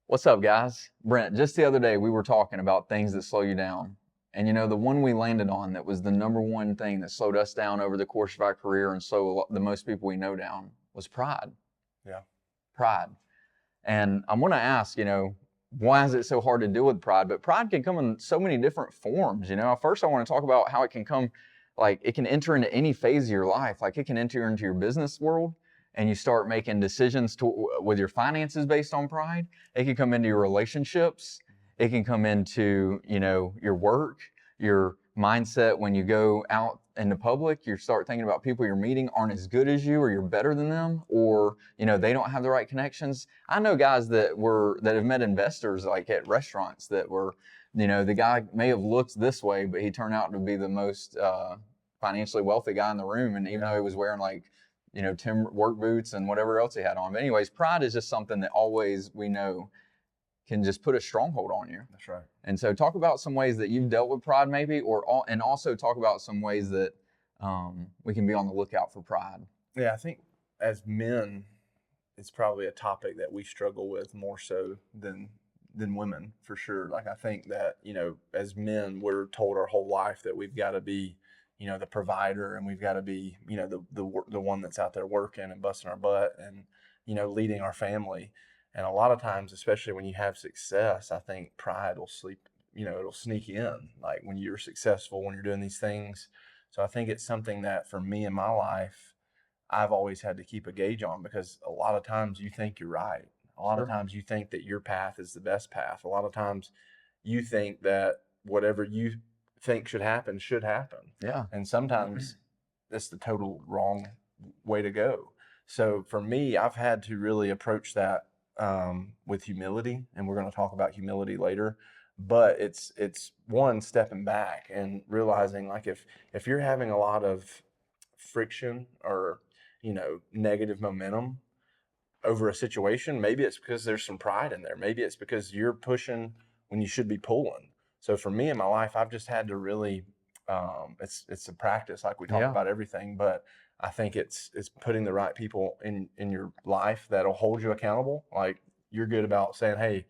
What's up, guys? Brent, just the other day we were talking about things that slow you down. And the one we landed on that was the number one thing that slowed us down over the course of our career and slowed the most people we know down was pride. Yeah. Pride. And I'm going to ask, why is it so hard to deal with pride? But pride can come in so many different forms. First I want to talk about how it can come, like it can enter into any phase of your life. Like it can enter into your business world and you start making decisions with your finances based on pride. It can come into your relationships. It can come into, your work, your mindset when you go out in the public. You start thinking about people you're meeting aren't as good as you, or you're better than them, or, they don't have the right connections. I know guys that have met investors like at restaurants that were, the guy may have looked this way, but he turned out to be the most financially wealthy guy in the room. And even though he was wearing timber work boots and whatever else he had on. But anyways, pride is just something that always we know can just put a stronghold on you. That's right. And so talk about some ways that you've dealt with pride maybe, and also talk about some ways that we can be on the lookout for pride. Yeah, I think as men, it's probably a topic that we struggle with more so than women, for sure. Like I think that, as men, we're told our whole life that we've got to be, the provider, and we've got to be, the one that's out there working and busting our butt and, leading our family. And a lot of times, especially when you have success, I think pride will it'll sneak in, like when you're successful, when you're doing these things. So I think it's something that for me in my life, I've always had to keep a gauge on, because a lot of times you think you're right. A lot of times you think that your path is the best path. A lot of times you think that whatever you think should happen. Yeah. And sometimes that's the total wrong way to go. So for me, I've had to really approach that with humility, and we're going to talk about humility later. But it's one, stepping back and realizing, like, if you're having a lot of friction or negative momentum over a situation, maybe it's because there's some pride in there. Maybe it's because you're pushing when you should be pulling. So for me in my life, I've just had to really it's a practice, like we talk about everything, but I think it's putting the right people in your life that'll hold you accountable. Like, you're good about saying, hey,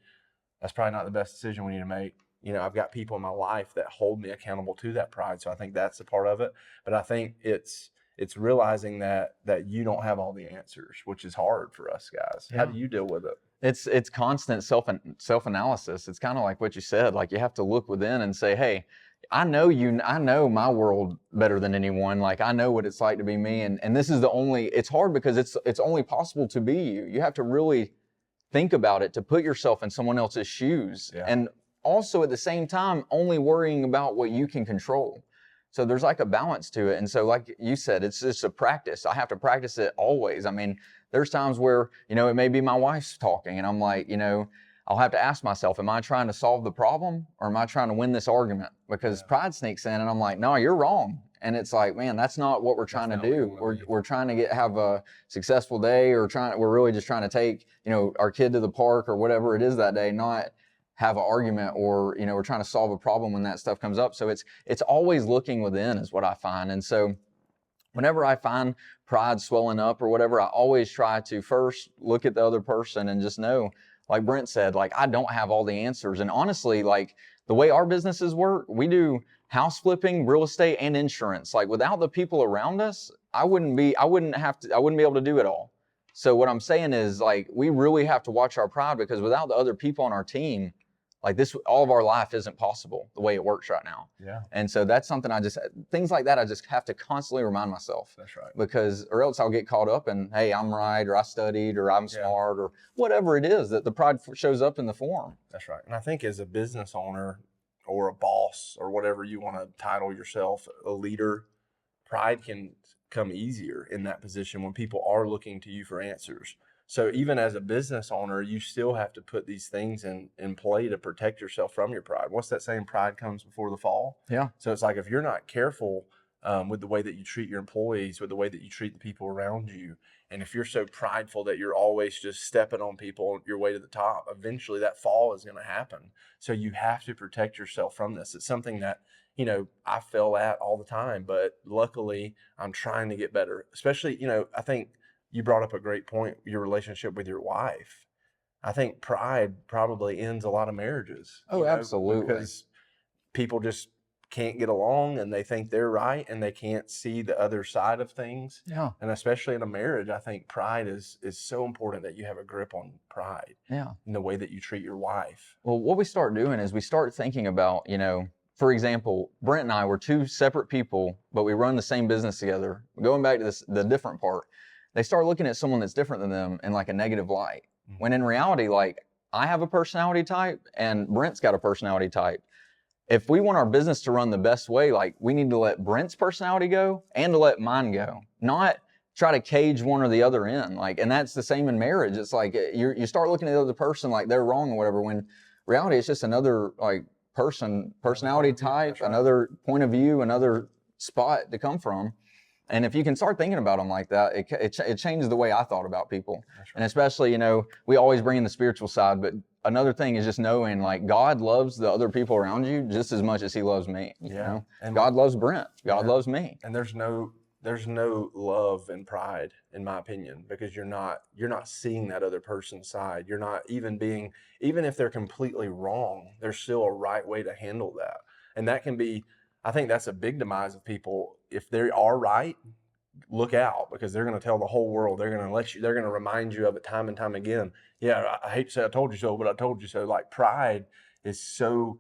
that's probably not the best decision we need to make. I've got people in my life that hold me accountable to that pride. So I think that's a part of it. But I think it's realizing that you don't have all the answers, which is hard for us guys. Yeah. How do you deal with it? It's constant self-analysis. It's kind of like what you said. Like, you have to look within and say, hey, I know my world better than anyone. Like, I know what it's like to be me. And this is it's hard because it's only possible to be you. You have to really think about it, to put yourself in someone else's shoes. Yeah. And also at the same time, only worrying about what you can control. So there's like a balance to it. And so like you said, it's just a practice. I have to practice it always. I mean, there's times where, it may be my wife's talking and I'm like, I'll have to ask myself, am I trying to solve the problem or am I trying to win this argument? Because pride sneaks in and I'm like, no, you're wrong. And it's like, man, that's not what we're trying to do. We're trying to have a successful day, or we're really just trying to take, our kid to the park or whatever it is that day, not have an argument, or, we're trying to solve a problem when that stuff comes up. So it's always looking within is what I find. And so whenever I find pride swelling up or whatever, I always try to first look at the other person and just know, like Brent said, like, I don't have all the answers. And honestly, like, the way our businesses work, we do house flipping, real estate, and insurance. Like, without the people around us, I wouldn't be able to do it all. So what I'm saying is, like, we really have to watch our pride, because without the other people on our team, like this, all of our life isn't possible the way it works right now. Yeah. And so that's something things like that, I just have to constantly remind myself. That's right. Or else I'll get caught up in, hey, I'm right, or I studied, or I'm smart, or whatever it is that the pride shows up in the form. That's right. And I think as a business owner or a boss or whatever you want to title yourself, a leader, pride can come easier in that position when people are looking to you for answers. So even as a business owner, you still have to put these things in play to protect yourself from your pride. What's that saying? Pride comes before the fall. Yeah. So it's like, if you're not careful with the way that you treat your employees, with the way that you treat the people around you, and if you're so prideful that you're always just stepping on people your way to the top, eventually that fall is going to happen. So you have to protect yourself from this. It's something that, I fail at all the time, but luckily I'm trying to get better. Especially, I think you brought up a great point, your relationship with your wife. I think pride probably ends a lot of marriages. Oh, absolutely. Because people just can't get along and they think they're right and they can't see the other side of things. Yeah. And especially in a marriage, I think pride is so important, that you have a grip on pride Yeah. in the way that you treat your wife. Well, what we start doing is we start thinking about, for example, Brent and I were two separate people, but we run the same business together. Going back to the different part, they start looking at someone that's different than them in like a negative light. Mhm. When in reality, like I have a personality type and Brent's got a personality type. If we want our business to run the best way, like we need to let Brent's personality go and to let mine go, not try to cage one or the other in. Like, and that's the same in marriage. It's like you start looking at the other person like they're wrong or whatever, when reality it's just another like personality type, right. another point of view, another spot to come from. And if you can start thinking about them like that, it changes the way I thought about people. That's right. And especially, we always bring in the spiritual side, but another thing is just knowing like God loves the other people around you just as much as he loves me. You know? And God loves Brent. God loves me. And there's no love in pride, in my opinion, because you're not seeing that other person's side. You're not even if they're completely wrong, there's still a right way to handle that. And that can be, I think that's a big demise of people. If they are right, look out, because they're going to tell the whole world. They're going to remind you of it time and time again. Yeah, I hate to say I told you so, but I told you so. Like, pride is so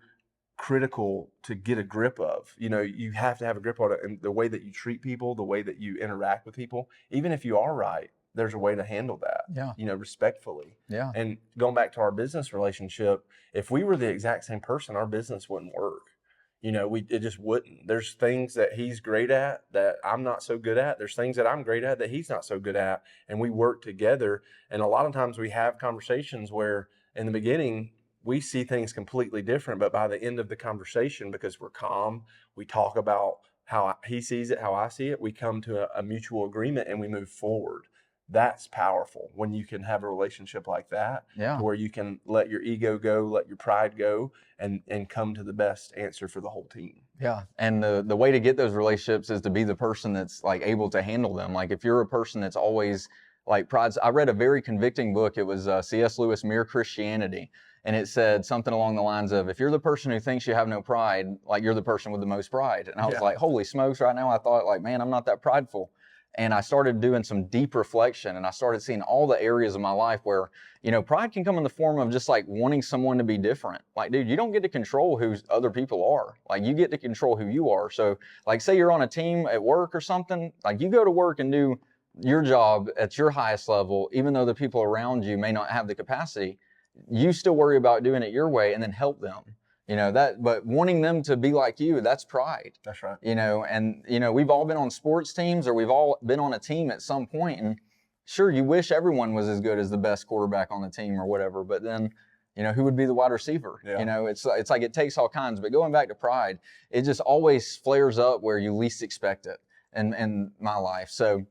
critical to get a grip of. You have to have a grip on it, and the way that you treat people, the way that you interact with people, even if you are right, there's a way to handle that. Yeah. Respectfully. Yeah. And going back to our business relationship, if we were the exact same person, our business wouldn't work. It just wouldn't. There's things that he's great at that I'm not so good at. There's things that I'm great at that he's not so good at, and we work together. And a lot of times we have conversations where in the beginning we see things completely different, but by the end of the conversation, because we're calm, we talk about how he sees it, how I see it, we come to a mutual agreement and we move forward. That's powerful when you can have a relationship like that, Yeah. where you can let your ego go, let your pride go, and come to the best answer for the whole team. Yeah. And the way to get those relationships is to be the person that's like able to handle them. Like if you're a person that's always like pride's, I read a very convicting book. It was C.S. Lewis, Mere Christianity. And it said something along the lines of, if you're the person who thinks you have no pride, like you're the person with the most pride. And I was like, holy smokes, right now I thought like, man, I'm not that prideful. And I started doing some deep reflection, and I started seeing all the areas of my life where, pride can come in the form of just like wanting someone to be different. Like, dude, you don't get to control who other people are. Like, you get to control who you are. So like, say you're on a team at work or something, like you go to work and do your job at your highest level, even though the people around you may not have the capacity, you still worry about doing it your way and then help them. But wanting them to be like you, that's pride. That's right. And we've all been on sports teams, or we've all been on a team at some point, and sure, you wish everyone was as good as the best quarterback on the team or whatever, but then, who would be the wide receiver? Yeah. It's like it takes all kinds. But going back to pride, it just always flares up where you least expect it in my life. So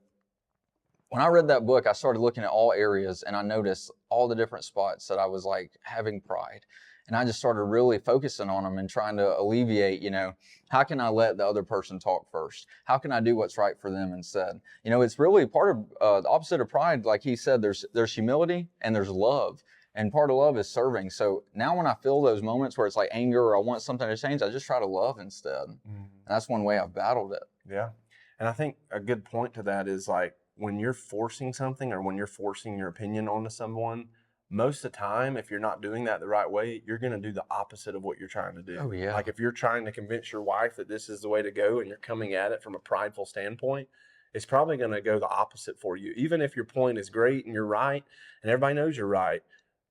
when I read that book, I started looking at all areas, and I noticed all the different spots that I was like having pride. And I just started really focusing on them and trying to alleviate, how can I let the other person talk first? How can I do what's right for them instead? It's really part of the opposite of pride. Like he said, there's humility and there's love. And part of love is serving. So now when I feel those moments where it's like anger or I want something to change, I just try to love instead. Mm-hmm. And that's one way I've battled it. Yeah. And I think a good point to that is like when you're forcing something or when you're forcing your opinion onto someone, most of the time, if you're not doing that the right way, you're going to do the opposite of what you're trying to do. Oh, yeah. Like if you're trying to convince your wife that this is the way to go and you're coming at it from a prideful standpoint, it's probably going to go the opposite for you. Even if your point is great and you're right and everybody knows you're right,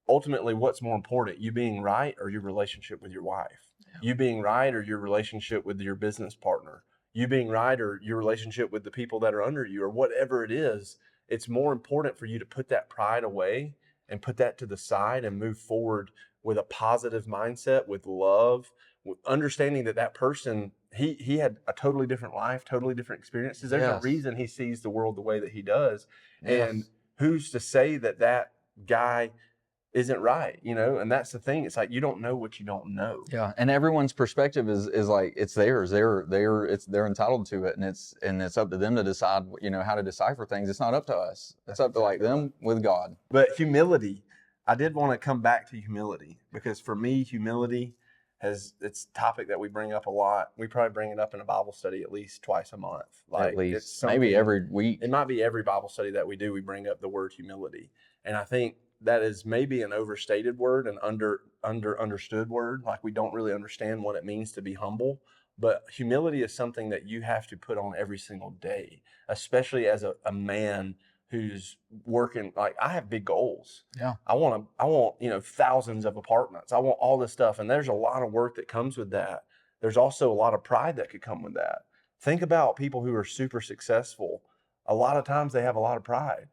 ultimately, what's more important, you being right or your relationship with your wife? Yeah. You being right or your relationship with your business partner? You being right or your relationship with the people that are under you, or whatever it is, it's more important for you to put that pride away and put that to the side and move forward with a positive mindset, with love, with understanding that person, he had a totally different life, totally different experiences. There's a reason he sees the world the way that he does. Yes. And who's to say that guy isn't right, and that's the thing. It's like you don't know what you don't know. Yeah, and everyone's perspective is like it's theirs. They're entitled to it, and it's up to them to decide, how to decipher things. It's not up to us. It's up to like them with God. But humility, I did want to come back to humility, because for me, humility it's a topic that we bring up a lot. We probably bring it up in a Bible study at least twice a month. Like, At it's least something, maybe every week. it might be every Bible study that we do, we bring up the word humility. And I think that is maybe an overstated word, an understood word. Like, we don't really understand what it means to be humble. But humility is something that you have to put on every single day, especially as a man who's working. Like, I have big goals. Yeah. I want, thousands of apartments. I want all this stuff. And there's a lot of work that comes with that. There's also a lot of pride that could come with that. Think about people who are super successful. A lot of times they have a lot of pride.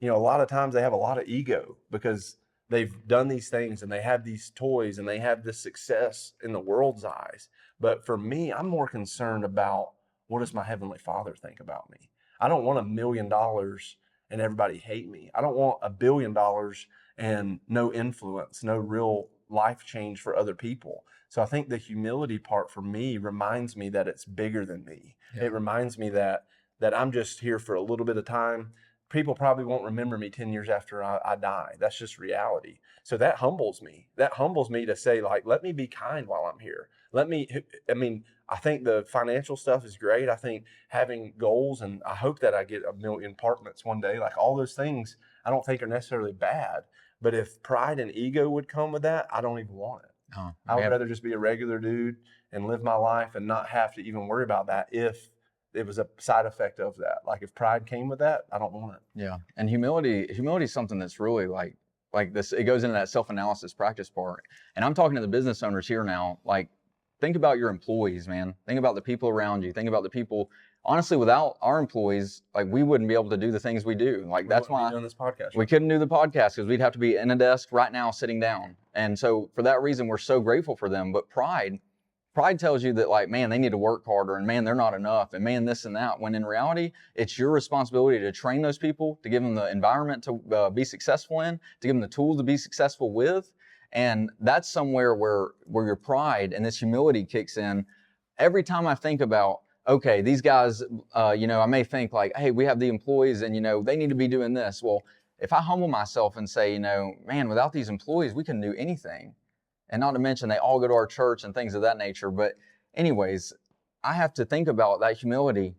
A lot of times they have a lot of ego, because they've done these things and they have these toys and they have this success in the world's eyes. But for me, I'm more concerned about, what does my Heavenly Father think about me? I don't want $1 million and everybody hate me. I don't want $1 billion and no influence, no real life change for other people. So I think the humility part for me reminds me that it's bigger than me. Yeah. It reminds me that I'm just here for a little bit of time. People probably won't remember me 10 years after I die. That's just reality. So that humbles me. That humbles me to say, like, let me be kind while I'm here. I think the financial stuff is great. I think having goals, and I hope that I get 1 million apartments one day, like, all those things I don't think are necessarily bad. But if pride and ego would come with that, I don't even want it. I would rather just be a regular dude and live my life and not have to even worry about that if it was a side effect of that. Like, if pride came with that, I don't want it. Yeah. And humility is something that's really like this. It goes into that self-analysis practice part. And I'm talking to the business owners here now. Like, think about your employees, man. Think about the people around you. Think about the people. Honestly, without our employees, like, we wouldn't be able to do the things we do. Like, that's why doing this podcast. We couldn't do the podcast, because we'd have to be in a desk right now sitting down. And so for that reason, we're so grateful for them. But pride tells you that, like, man, they need to work harder, and man, they're not enough, and man, this and that. When in reality, it's your responsibility to train those people, to give them the environment to be successful in, to give them the tools to be successful with. And that's somewhere where your pride and this humility kicks in. Every time I think about, okay, these guys, I may think like, hey, we have the employees and, they need to be doing this. Well, if I humble myself and say, man, without these employees, we couldn't do anything. And not to mention they all go to our church and things of that nature. But anyways, I have to think about that humility.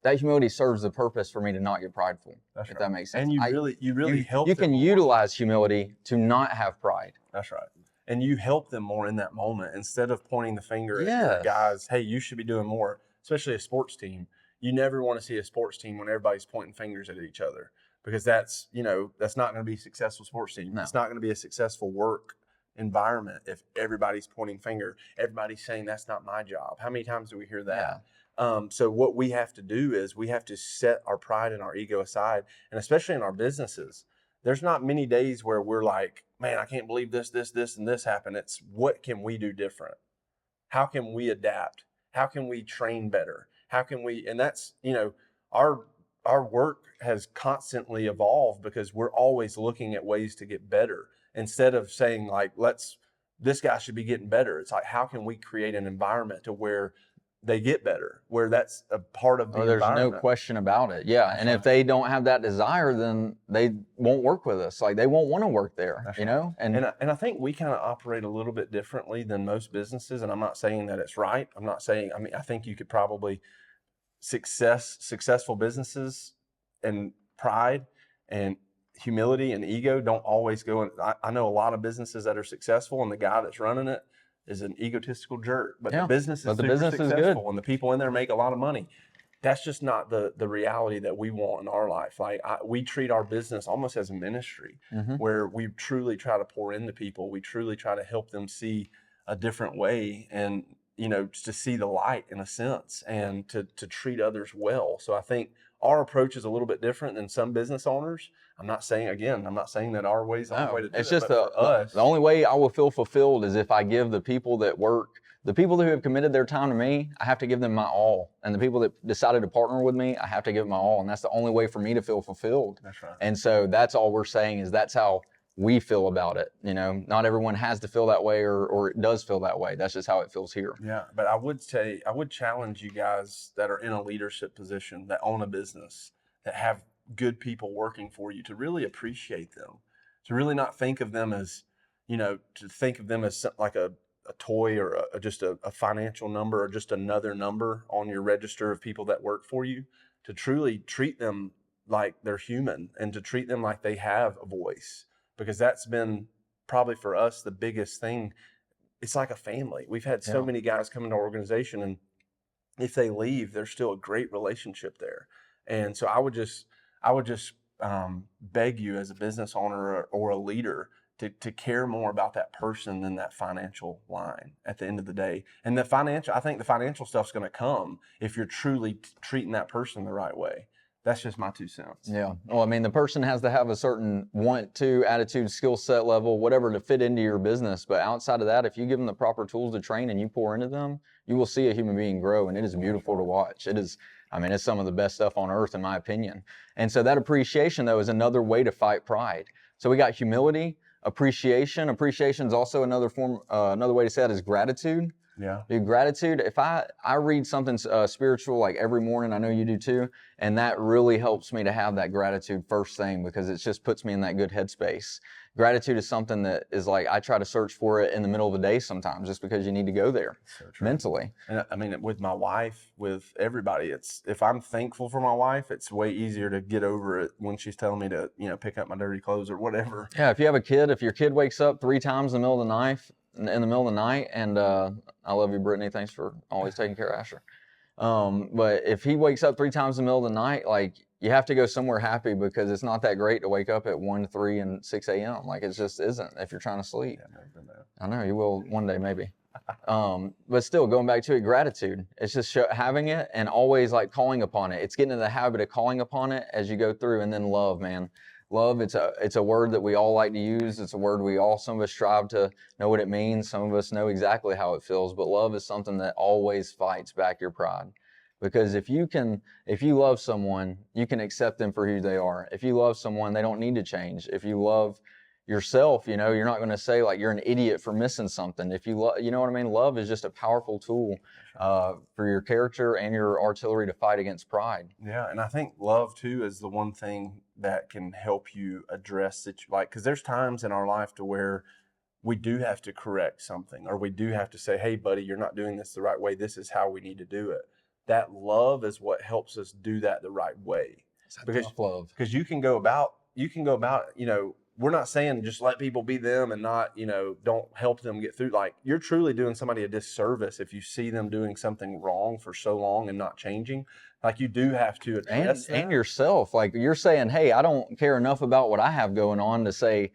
That humility serves the purpose for me to not get prideful. That's if right. that makes sense. And you really help. You can utilize humility to not have pride. That's right. And you help them more in that moment, instead of pointing the finger at your guys. Hey, you should be doing more. Especially a sports team. You never want to see a sports team when everybody's pointing fingers at each other, because that's not going to be a successful sports team. No. It's not going to be a successful work environment if everybody's pointing finger, everybody's saying that's not my job. How many times do we hear that? Yeah. So what we have to do is we have to set our pride and our ego aside, and especially in our businesses, there's not many days where we're like, man, I can't believe this, and this happened. It's, what can we do different? How can we adapt? How can we train better? How can we, and that's, our work has constantly evolved, because we're always looking at ways to get better. Instead of saying, like, this guy should be getting better. It's like, how can we create an environment to where they get better, where that's a part of the environment? There's no question about it. Yeah. That's and right. If they don't have that desire, then they won't work with us. Like, they won't want to work there, that's right. And I think we kind of operate a little bit differently than most businesses. And I'm not saying that it's right. I think you could probably successful businesses and pride and humility and ego don't always go in. I know a lot of businesses that are successful, and the guy that's running it is an egotistical jerk, but the business is super successful, and the people in there make a lot of money. That's just not the reality that we want in our life. Like, we treat our business almost as a ministry, where we truly try to pour into people. We truly try to help them see a different way, and to see the light in a sense, and to treat others well. So I think our approach is a little bit different than some business owners. I'm not saying that our way is the only way to do it. It's just the only way I will feel fulfilled is if I give the people that work, the people who have committed their time to me, I have to give them my all. And the people that decided to partner with me, I have to give them my all. And that's the only way for me to feel fulfilled. That's right. And so that's all we're saying, is that's how we feel about it. Not everyone has to feel that way, or it does feel that way. That's just how it feels here. Yeah. But I would challenge you guys that are in a leadership position, that own a business, that have good people working for you, to really appreciate them. to really not think of them as, to think of them as like a toy or just a financial number or just another number on your register of people that work for you, to truly treat them like they're human and to treat them like they have a voice, because that's been probably for us the biggest thing. It's like a family. We've had so Yeah. many guys come into our organization, and if they leave, there's still a great relationship there. And so I would just beg you as a business owner or a leader to care more about that person than that financial line at the end of the day. And I think the financial stuff's going to come if you're truly treating that person the right way. That's just my 2 cents. Yeah. Well, I mean, the person has to have a certain want to, attitude, skill set level, whatever to fit into your business. But outside of that, if you give them the proper tools to train and you pour into them, you will see a human being grow. And it is beautiful to watch. It is, I mean, it's some of the best stuff on earth, in my opinion. And so that appreciation, though, is another way to fight pride. So we got humility, appreciation. Appreciation is also another form, another way to say it is gratitude. Yeah. Dude, gratitude, if I read something spiritual like every morning, I know you do too, and that really helps me to have that gratitude first thing, because it just puts me in that good headspace. Gratitude is something that is like, I try to search for it in the middle of the day sometimes, just because you need to go there mentally. And I mean, with my wife, with everybody, if I'm thankful for my wife, it's way easier to get over it when she's telling me to, pick up my dirty clothes or whatever. Yeah, if you have a kid, if your kid wakes up 3 times in the middle of the night, and I love you, Brittany, thanks for always taking care of Asher. But if he wakes up 3 times in the middle of the night, like, you have to go somewhere happy, because it's not that great to wake up at 1, 3, and 6 a.m. Like, it just isn't if you're trying to sleep. Yeah, never been there. I know, you will one day maybe. But still, going back to it, gratitude. It's just having it and always like calling upon it. It's getting in the habit of calling upon it as you go through. And then love, man. Love, it's a word that we all like to use. It's a word some of us strive to know what it means. Some of us know exactly how it feels. But love is something that always fights back your pride. Because if you love someone, you can accept them for who they are. If you love someone, they don't need to change. If you love yourself, you're not going to say like you're an idiot for missing something. If you love, you know what I mean? Love is just a powerful tool for your character and your artillery to fight against pride. Yeah, and I think love too is the one thing that can help you address it. Like, because there's times in our life to where we do have to correct something, or we do have to say, "Hey, buddy, you're not doing this the right way. This is how we need to do it." That love is what helps us do that the right way. Because love, because you can go about, we're not saying just let people be them and not, don't help them get through. Like, you're truly doing somebody a disservice if you see them doing something wrong for so long and not changing. Like, you do have to address that. And yourself. Like, you're saying, hey, I don't care enough about what I have going on to say,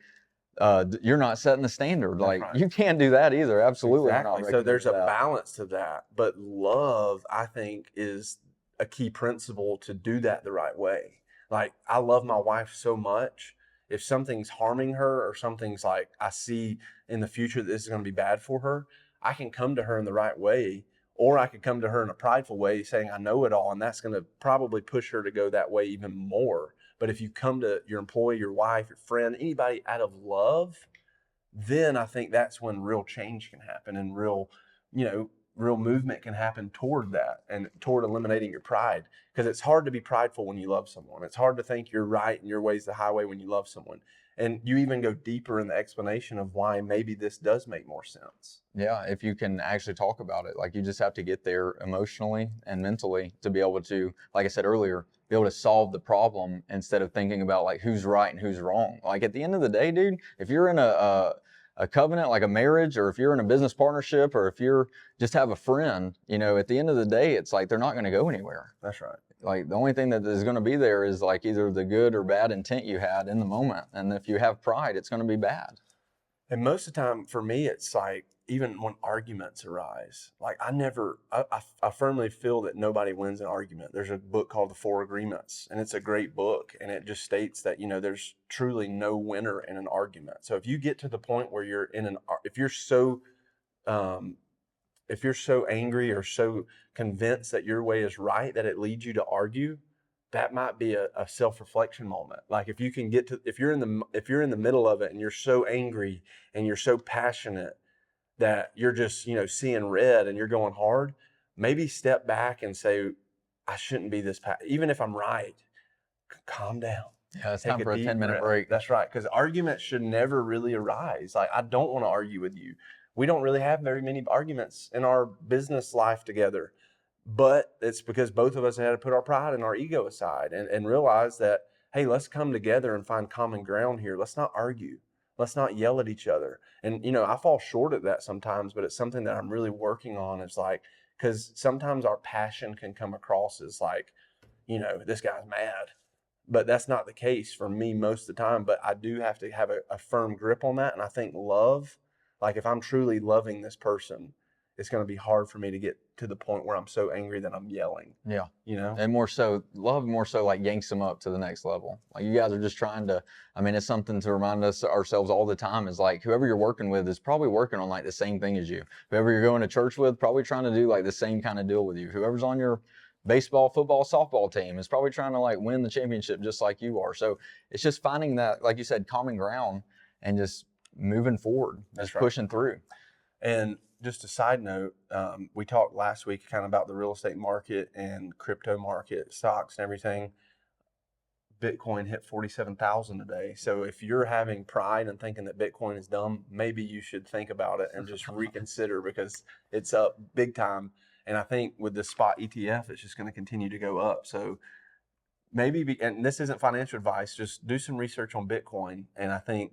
you're not setting the standard. Like, right. You can't do that either. Absolutely. Exactly. So there's a balance to that. But love, I think, is a key principle to do that the right way. Like, I love my wife so much. If something's harming her, or something's like, I see in the future that this is going to be bad for her, I can come to her in the right way, or I could come to her in a prideful way saying, I know it all. And that's going to probably push her to go that way even more. But if you come to your employee, your wife, your friend, anybody out of love, then I think that's when real change can happen, and real movement can happen toward that and toward eliminating your pride. Because it's hard to be prideful when you love someone. It's hard to think you're right and your way's the highway when you love someone. And you even go deeper in the explanation of why maybe this does make more sense. Yeah, if you can actually talk about it. Like, you just have to get there emotionally and mentally to be able to, like I said earlier, be able to solve the problem instead of thinking about like who's right and who's wrong. Like, at the end of the day, dude, if you're in a covenant, like a marriage, or if you're in a business partnership, or if you're just have a friend, at the end of the day, it's like they're not going to go anywhere. That's right. Like, the only thing that is going to be there is like either the good or bad intent you had in the moment. And if you have pride, it's going to be bad. And most of the time for me, it's like, even when arguments arise, like I firmly feel that nobody wins an argument. There's a book called The Four Agreements, and it's a great book. And it just states that, there's truly no winner in an argument. So if you get to the point where you're if you're so angry or so convinced that your way is right, that it leads you to argue, that might be a self-reflection moment. Like, if you're in the middle of it and you're so angry and you're so passionate that you're just, seeing red and you're going hard, maybe step back and say, I shouldn't be this even if I'm right, calm down. Yeah, it's Take time a for a deep 10-minute breath. break. That's right, because arguments should never really arise. Like, I don't want to argue with you. We don't really have very many arguments in our business life together, but it's because both of us had to put our pride and our ego aside and realize that, hey, let's come together and find common ground here. Let's not argue. Let's not yell at each other. And, I fall short at that sometimes, but it's something that I'm really working on. It's like, because sometimes our passion can come across as like, this guy's mad, but that's not the case for me most of the time. But I do have to have a firm grip on that. And I think love, like if I'm truly loving this person, it's going to be hard for me to get to the point where I'm so angry that I'm yelling. Yeah. And And love more so like yanks them up to the next level. Like you guys are just trying to, it's something to remind us ourselves all the time is like whoever you're working with is probably working on like the same thing as you. Whoever you're going to church with, probably trying to do like the same kind of deal with you. Whoever's on your baseball, football, softball team is probably trying to like win the championship just like you are. So it's just finding that, like you said, common ground and just moving forward, That's just right. pushing through. And just a side note, we talked last week kind of about the real estate market and crypto market, stocks and everything. Bitcoin hit 47,000 today. So if you're having pride and thinking that Bitcoin is dumb, maybe you should think about it and just reconsider because it's up big time. And I think with the spot ETF, it's just going to continue to go up. So maybe, and this isn't financial advice, just do some research on Bitcoin. And I think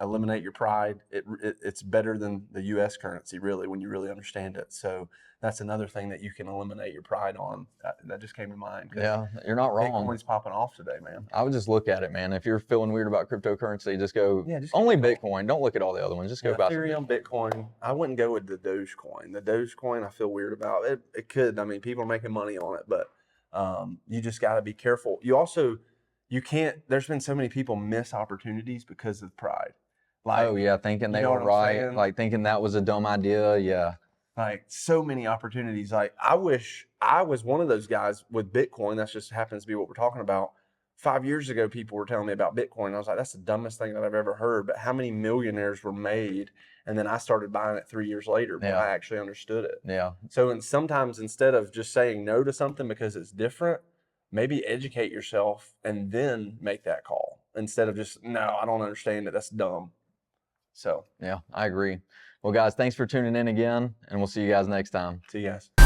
eliminate your pride. It's better than the U.S. currency, really, when you really understand it. So that's another thing that you can eliminate your pride on. That just came to mind. Yeah, you're not wrong. Bitcoin's popping off today, man. I would just look at it, man. If you're feeling weird about cryptocurrency, just go only Bitcoin. Don't look at all the other ones. Just go buy some Ethereum, Bitcoin. I wouldn't go with the Dogecoin. The Dogecoin, I feel weird about it. It could. People are making money on it, but you just got to be careful. You can't. There's been so many people miss opportunities because of pride. Like, oh yeah, thinking they were right, like thinking that was a dumb idea. Yeah. Like so many opportunities. Like I wish I was one of those guys with Bitcoin. That just happens to be what we're talking about. 5 years ago, people were telling me about Bitcoin. I was like, that's the dumbest thing that I've ever heard. But how many millionaires were made? And then I started buying it 3 years later, but I actually understood it. Yeah. So and sometimes instead of just saying no to something because it's different, maybe educate yourself and then make that call instead of just, no, I don't understand it. That's dumb. So, yeah, I agree. Well, guys, thanks for tuning in again, and we'll see you guys next time. See you guys.